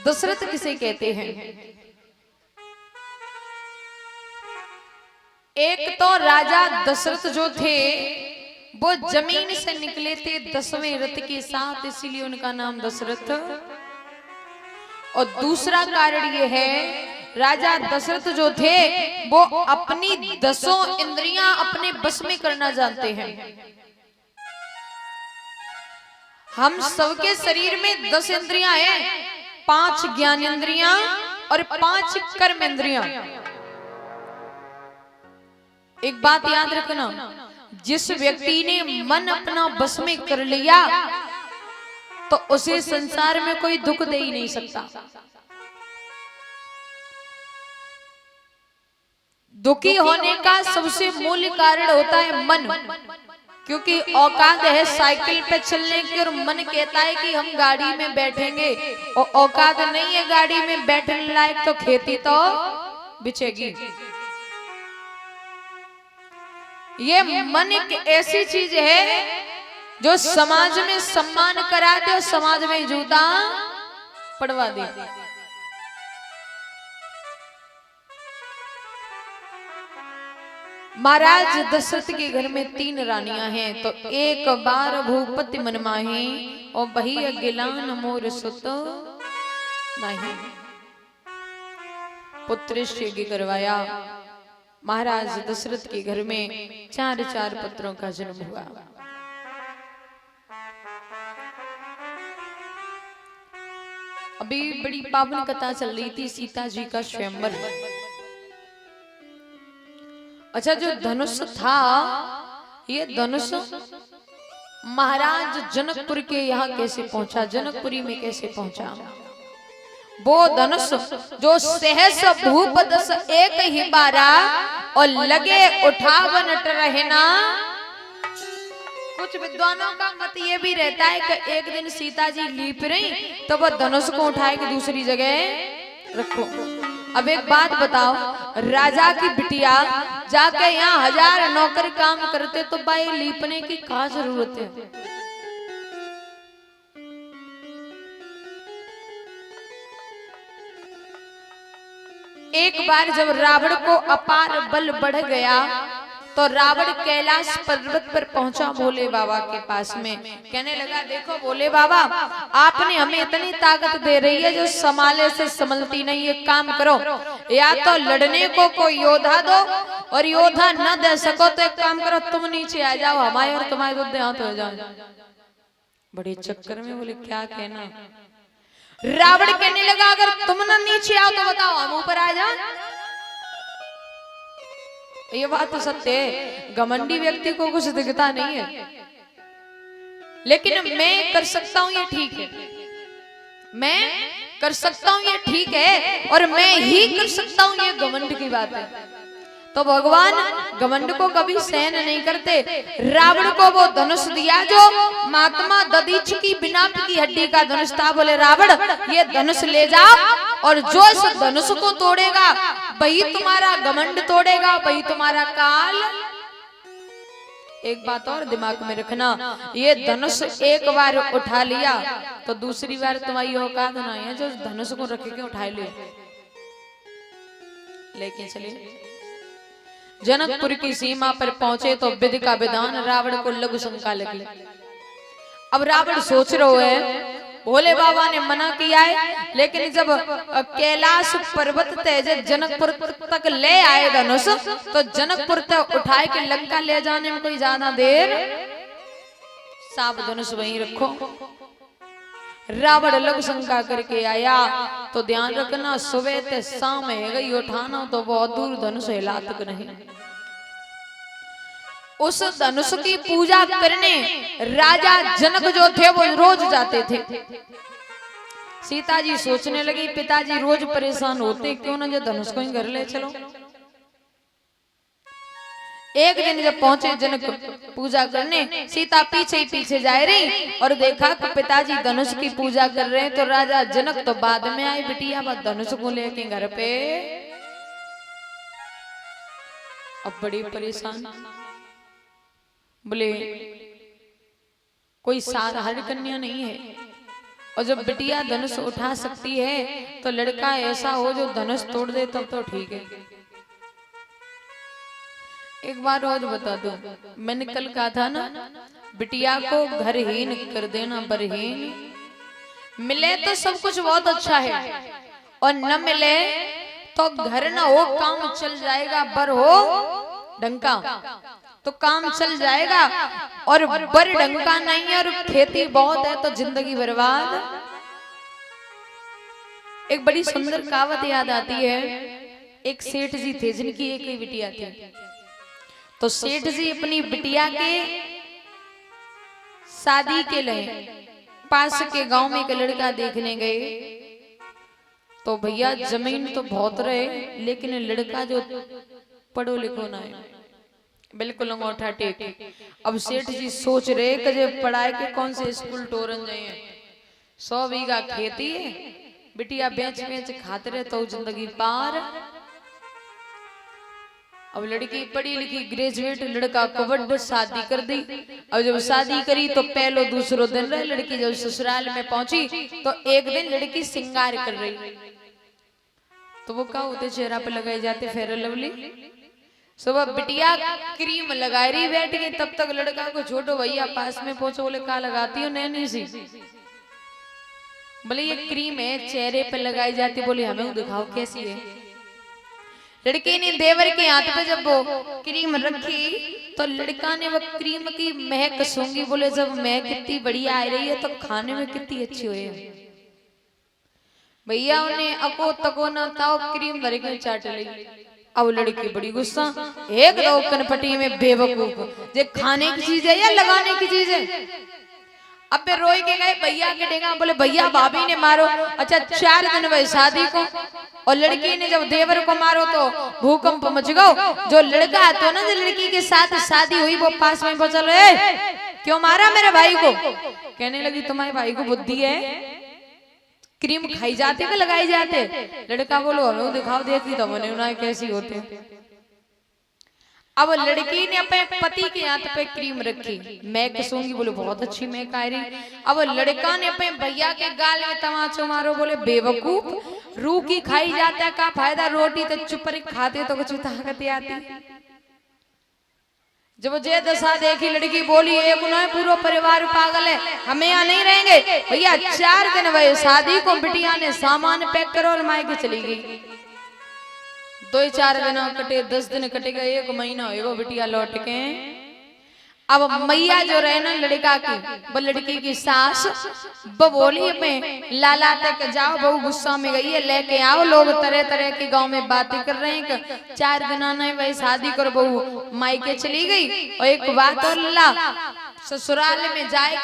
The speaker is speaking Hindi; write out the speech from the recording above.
दशरथ किसे कहते हैं? एक तो राजा दशरथ जो थे वो जमीन से निकले थे 10वें रथ के साथ, इसीलिए उनका नाम दशरथ। और दूसरा कारण ये है, राजा दशरथ जो थे वो अपनी 10 इंद्रियां अपने बस में करना जानते हैं। हम सबके शरीर में 10 इंद्रियां हैं, 5 ज्ञान इंद्रियां और 5 कर्म इंद्रियां। एक बात याद रखना, जिस व्यक्ति ने मन अपना बस में कर लिया तो उसे संसार में कोई दुख दे ही नहीं सकता। दुखी होने का सबसे मूल कारण होता है मन, क्योंकि औकात है साइकिल पे चलने की और मन कहता है कि हम गाड़ी में बैठेंगे, और औकात नहीं है गाड़ी में बैठने लायक, तो खेती तो बिचेगी। ये मन एक ऐसी चीज है जो समाज में सम्मान करा दे और समाज में जूता पड़वा दे। महाराज दशरथ के घर में 3 रानियां हैं, तो एक बार भूपति मन माही और बही अगिलान मोर सुत नहीं। पुत्र यज्ञ करवाया। महाराज दशरथ के घर में 4 पुत्रों का जन्म हुआ। अभी बड़ी पावन कथा चल रही थी सीता जी का स्वयंवर। अच्छा, जो धनुष था, ये धनुष महाराज जनकपुर के यहाँ कैसे पहुंचा, जनकपुरी में कैसे पहुंचा? वो धनुष जो सहस भूप दस एक ही बारा और लगे उठावन रहना। कुछ विद्वानों का मत ये भी रहता है कि एक दिन सीता जी लीप रही तो वो धनुष को उठाए के दूसरी जगह रखो। अब एक बात बताओ, राजा की बिटिया जाके यहाँ 1000 नौकर काम करते तो भाई लीपने की क्या जरूरत है? एक बार जब रावण को अपार बल बढ़ गया तो रावण कैलाश पर्वत पर पहुंचा भोले बाबा के पास में। कहने लगा, देखो भोले बाबा, आपने हमें इतनी ताकत दे रही है जो संभाले से संभलती नहीं। एक काम करो, या तो लड़ने को कोई योद्धा दो, और योद्धा न दे सको तो एक काम करो, तुम नीचे आ जाओ, हमारे और तुम्हारे दो देहांत हो जाओ। बड़े चक्कर में बोले, क्या कहना? रावण कहने लगा, अगर तुम न नीचे आओ तो बताओ हम ऊपर आ जाओ। ये बात तो सत्य है, घमंडी व्यक्ति को कुछ दिखता नहीं है, लेकिन मैं कर सकता हूं ये ठीक है, मैं कर सकता हूं ये ठीक है, और मैं ही कर सकता हूं ये घमंड की बात है। तो भगवान घमंड को कभी सहन नहीं करते। रावण को वो धनुष दिया जो महात्मा दधीच की बिनाप की हड्डी का धनुष था। बोले, रावण ये धनुष ले जाओ, और जो इस धनुष को तोड़ेगा वही तुम्हारा घमंड तोड़ेगा, वही तुम्हारा काल। एक बात और दिमाग में रखना, ये धनुष एक बार उठा लिया तो दूसरी बार तुम्हारी औकात ना है जो धनुष को रख के उठा ले। लेकिन चलिए, जनकपुर की सीमा पर पहुंचे तो विधि का विधान रावण को लघु शंका लगी। अब रावण सोच रहे है, भोले बाबा ने मना किया है, लेकिन जब कैलाश पर्वत तय जनकपुर तक ले आए धनुष, तो जनकपुर तक उठाए के लंका ले जाने में कोई ज्यादा देर, साफ धनुष वहीं रखो। रावण लघु शंका करके आया तो ध्यान रखना, सुबह ते शाम है गई, उठाना तो बहुत दूर, धनुष हिला तक नहीं। उस धनुष की पूजा करने राजा जनक जो थे वो रोज जाते थे। सीता जी सोचने लगी, पिताजी रोज परेशान होते, क्यों ना जो धनुष को ही घर ले चलो। एक दिन जब पहुंचे जनक पूजा करने, सीता पीछे ही पीछे जा रही और देखा कि पिताजी धनुष की पूजा कर रहे हैं। तो राजा जनक तो बाद में आई, बिटिया बस धनुष को लेके घर पे। अब बड़ी परेशान, बोले कोई साधारण कन्या नहीं है, और जब बिटिया धनुष उठा सकती है तो लड़का ऐसा हो जो धनुष तोड़ दे तब तो ठीक है। एक बार और बता दो, मैंने कल कहा था ना, बिटिया को घरहीन कर देना बरहीन। मिले तो सब कुछ बहुत अच्छा है और न मिले तो घर ना हो काम चल जाएगा, बर हो डंका तो काम चल जाएगा, और बर डंका नहीं है और खेती बहुत है तो जिंदगी बर्बाद। एक बड़ी सुंदर कहावत याद आती है। एक सेठ जी थे जिनकी एक ही बिटिया थी। तो सेठ जी अपनी बिटिया के शादी के लिए पास के गांव में एक लड़का देखने गए। तो भैया जमीन तो बहुत रहे लेकिन लड़का जो पढ़ो लिखो ना है, बिल्कुल अंगूठा टेक। अब सेठ जी सोच रहे कि जब पढ़ाई के कौन से स्कूल टोरन जाए, 100 बीघा खेती है, बिटिया बेच बेच खाते रहे तो जिंदगी पार। अब लड़की पढ़ी लिखी ग्रेजुएट, लड़का को बड़ शादी कर दी। अब जब शादी करी तो पहलो दूसरो दिन रहे, लड़की जब ससुराल में पहुंची तो एक दिन लड़की श्रृंगार कर रही। तो वो क्या होते चेहरा पे लगाए जाते फेयर लवली। सुबह बिटिया क्रीम लगा रही बैठ गई, तब तक लड़का को छोटो भैया पास में पहुंचो, बोले क्या लगाती हो नैनी सी। बोले ये क्रीम है चेहरे पे लगाई जाती। बोले हमें दिखाओ कैसी है। लड़की ने देवर के हाथ पे जब वो क्रीम रखी तो लड़का ने वो क्रीम की महक सूंघी। बोले जब महक कितनी बढ़िया आ रही है तो खाने में कितनी अच्छी हुई है। भैया उन्हें अको तको ना ताओ क्रीम भर के चाट ली। अब लड़की बड़ी गुस्सा, एक दो कनपटी में बेवकूफ, ये खाने की चीज है या लगाने की चीज है। अब पे रोई के गए भैया के डेगा। बोले भैया भाभी ने मारो। अच्छा 4 दिन भाई शादी को, और लड़की ने जब देवर को मारो तो भूकंप मच गया। जो लड़का तो ना जो लड़की के साथ शादी हुई वो पास में पहुंचा, क्यों मारा मेरे भाई को। कहने लगी तुम्हारे भाई को बुद्धि है, क्रीम खाई जाते कि लगाई जाते। लड़का बोलो हमें दिखाओ देखी तो मैंने उन्हें कैसी होते। अब लड़की ने अपने पति के हाथ पे क्रीम रखी, महक सूंघी, बोले बहुत अच्छी महक आ रही। अब लड़का ने अपने भैया के गाल में तमाचो मारो। बोले बेवकूफ, रूह की खाई जाता है का फायदा, रोटी तो चुप खाते तो कुछ ताकत आती। जब जे दशा देखी लड़की बोली एक उन्होंने पूरा परिवार पागल है, हमें यहाँ नहीं रहेंगे। भैया 4 दिन भले शादी को, बिटिया ने सामान पैक करो और मायके चली गई। 2-4 दिन कटे, 10 दिन कटे गए, 1 महीना हो बिटिया लौट के। अब मैया जो रहे ना लड़का की, वो लड़की की सास वो बोली में लाला तक जाओ, बहू गुस्सा में गई है, लेके आओ। लोग तरह तरह के गांव में बातें कर रहे हैं। 4 दिन नहीं भाई शादी करो, बहू मायके चली गई। और एक बात और ला, ससुराल में जाए